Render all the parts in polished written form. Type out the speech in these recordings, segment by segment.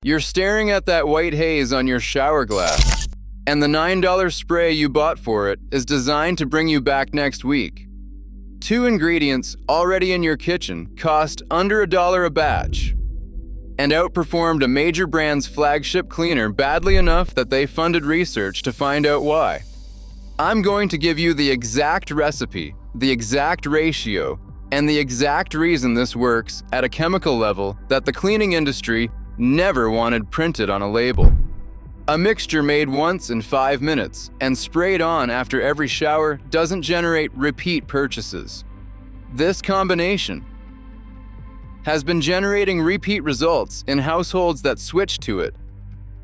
You're staring at that white haze on your shower glass, and the $9 spray you bought for it is designed to bring you back next week. 2 ingredients already in your kitchen cost under $1 a batch, and outperformed a major brand's flagship cleaner badly enough that they funded research to find out why. I'm going to give you the exact recipe, the exact ratio, and the exact reason this works at a chemical level that the cleaning industry never wanted printed on a label. A mixture made once in 5 minutes and sprayed on after every shower doesn't generate repeat purchases. This combination has been generating repeat results in households that switch to it,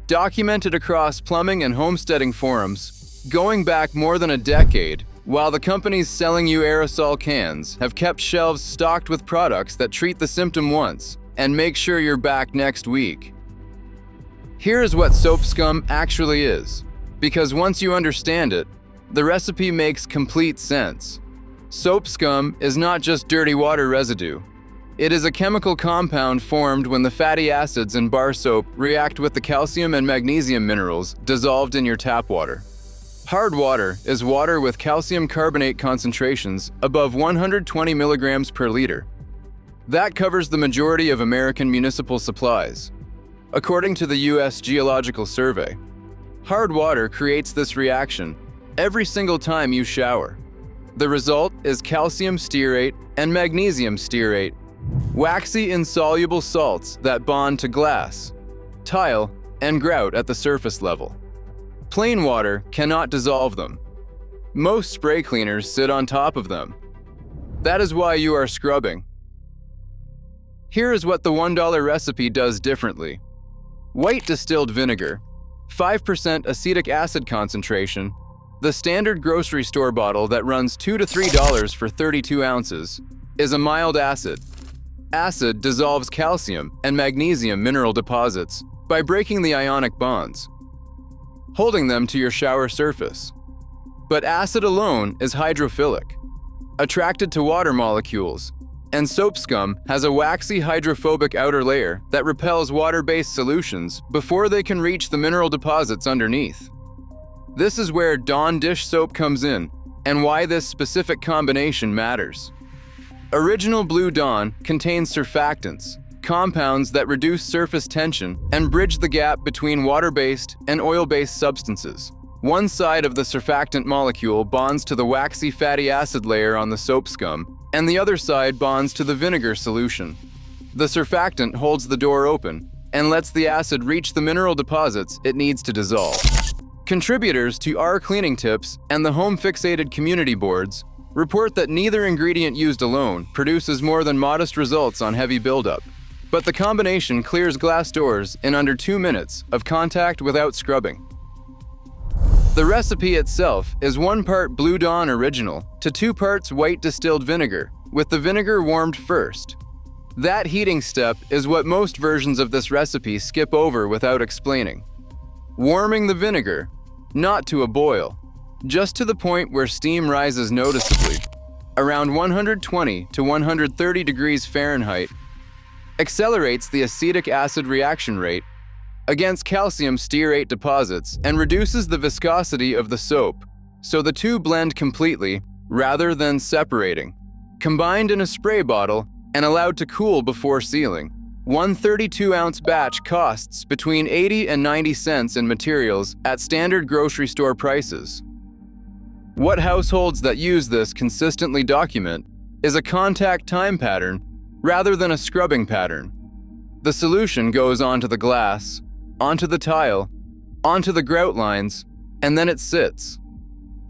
documented across plumbing and homesteading forums, going back more than a decade, while the companies selling you aerosol cans have kept shelves stocked with products that treat the symptom once and make sure you're back next week. Here is what soap scum actually is, because once you understand it, the recipe makes complete sense. Soap scum is not just dirty water residue. It is a chemical compound formed when the fatty acids in bar soap react with the calcium and magnesium minerals dissolved in your tap water. Hard water is water with calcium carbonate concentrations above 120 milligrams per liter. That covers the majority of American municipal supplies. According to the U.S. Geological Survey, hard water creates this reaction every single time you shower. The result is calcium stearate and magnesium stearate, waxy insoluble salts that bond to glass, tile, and grout at the surface level. Plain water cannot dissolve them. Most spray cleaners sit on top of them. That is why you are scrubbing. Here is what the $1 recipe does differently. White distilled vinegar, 5% acetic acid concentration, the standard grocery store bottle that runs $2 to $3 for 32 ounces, is a mild acid. Acid dissolves calcium and magnesium mineral deposits by breaking the ionic bonds, holding them to your shower surface. But acid alone is hydrophilic, attracted to water molecules, and soap scum has a waxy hydrophobic outer layer that repels water-based solutions before they can reach the mineral deposits underneath. This is where Dawn dish soap comes in and why this specific combination matters. Original Blue Dawn contains surfactants, compounds that reduce surface tension and bridge the gap between water-based and oil-based substances. One side of the surfactant molecule bonds to the waxy fatty acid layer on the soap scum, and the other side bonds to the vinegar solution. The surfactant holds the door open and lets the acid reach the mineral deposits it needs to dissolve. Contributors to our cleaning tips and the home fixated community boards report that neither ingredient used alone produces more than modest results on heavy buildup, but the combination clears glass doors in under 2 minutes of contact without scrubbing. The recipe itself is 1 part Blue Dawn original to 2 parts white distilled vinegar, with the vinegar warmed first. That heating step is what most versions of this recipe skip over without explaining. Warming the vinegar, not to a boil, just to the point where steam rises noticeably, around 120 to 130 degrees Fahrenheit, accelerates the acetic acid reaction rate against calcium stearate deposits and reduces the viscosity of the soap, so the two blend completely rather than separating. Combined in a spray bottle and allowed to cool before sealing, one 32-ounce batch costs between 80 and 90 cents in materials at standard grocery store prices. What households that use this consistently document is a contact time pattern rather than a scrubbing pattern. The solution goes onto the glass, onto the tile, onto the grout lines, and then it sits.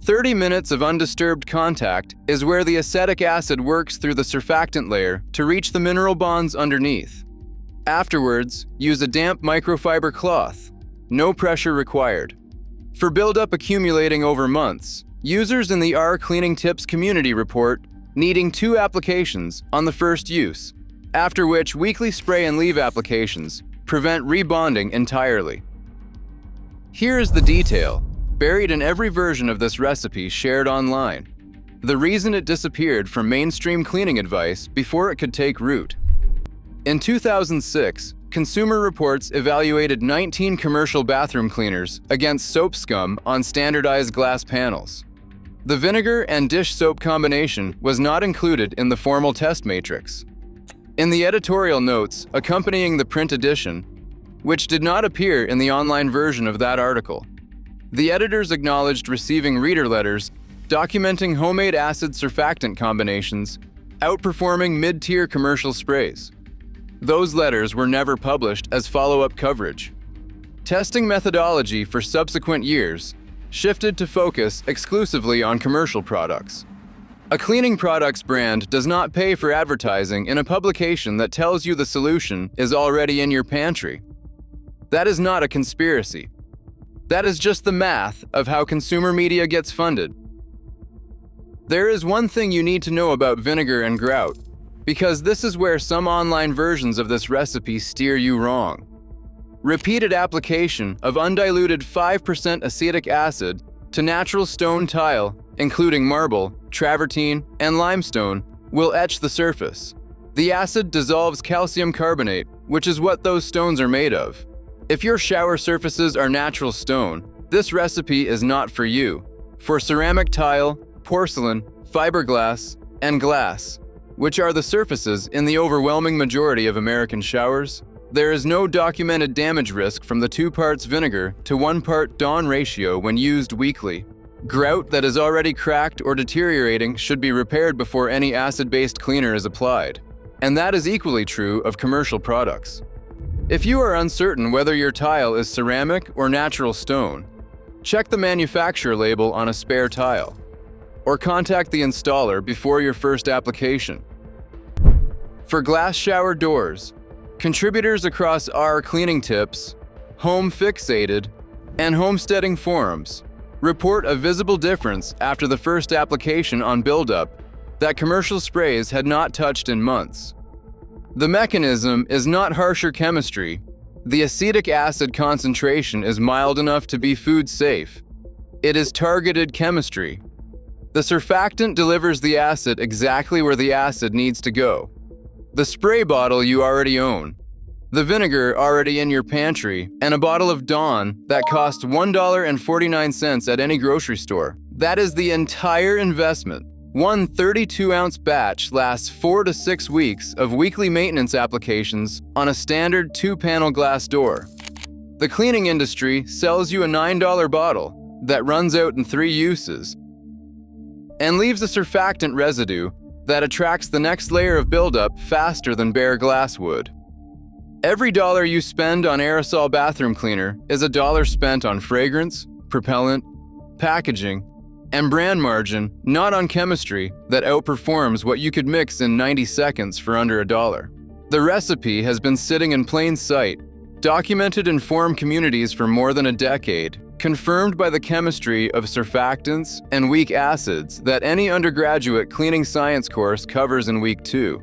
30 minutes of undisturbed contact is where the acetic acid works through the surfactant layer to reach the mineral bonds underneath. Afterwards, use a damp microfiber cloth. No pressure required. For buildup accumulating over months, users in the Our Cleaning Tips community report needing 2 applications on the first use, after which weekly spray and leave applications prevent rebonding entirely. Here is the detail, buried in every version of this recipe shared online. The reason it disappeared from mainstream cleaning advice before it could take root. In 2006, Consumer Reports evaluated 19 commercial bathroom cleaners against soap scum on standardized glass panels. The vinegar and dish soap combination was not included in the formal test matrix. In the editorial notes accompanying the print edition, which did not appear in the online version of that article, the editors acknowledged receiving reader letters documenting homemade acid surfactant combinations outperforming mid-tier commercial sprays. Those letters were never published as follow-up coverage. Testing methodology for subsequent years shifted to focus exclusively on commercial products. A cleaning products brand does not pay for advertising in a publication that tells you the solution is already in your pantry. That is not a conspiracy. That is just the math of how consumer media gets funded. There is one thing you need to know about vinegar and grout, because this is where some online versions of this recipe steer you wrong. Repeated application of undiluted 5% acetic acid to natural stone tile, including marble, travertine, and limestone, will etch the surface. The acid dissolves calcium carbonate, which is what those stones are made of. If your shower surfaces are natural stone, this recipe is not for you. For ceramic tile, porcelain, fiberglass, and glass, which are the surfaces in the overwhelming majority of American showers, there is no documented damage risk from the 2 parts vinegar to 1 part Dawn ratio when used weekly. Grout that is already cracked or deteriorating should be repaired before any acid-based cleaner is applied. And that is equally true of commercial products. If you are uncertain whether your tile is ceramic or natural stone, check the manufacturer label on a spare tile, or contact the installer before your first application. For glass shower doors, contributors across our cleaning tips, home fixated, and homesteading forums report a visible difference after the first application on buildup that commercial sprays had not touched in months. The mechanism is not harsher chemistry. The acetic acid concentration is mild enough to be food safe. It is targeted chemistry. The surfactant delivers the acid exactly where the acid needs to go. The spray bottle you already own, the vinegar already in your pantry, and a bottle of Dawn that costs $1.49 at any grocery store. That is the entire investment. One 32-ounce batch lasts 4 to 6 weeks of weekly maintenance applications on a standard 2-panel glass door. The cleaning industry sells you a $9 bottle that runs out in 3 uses and leaves a surfactant residue that attracts the next layer of buildup faster than bare glass would. Every dollar you spend on aerosol bathroom cleaner is a dollar spent on fragrance, propellant, packaging, and brand margin, not on chemistry that outperforms what you could mix in 90 seconds for under $1. The recipe has been sitting in plain sight, documented in forum communities for more than a decade, confirmed by the chemistry of surfactants and weak acids that any undergraduate cleaning science course covers in week 2.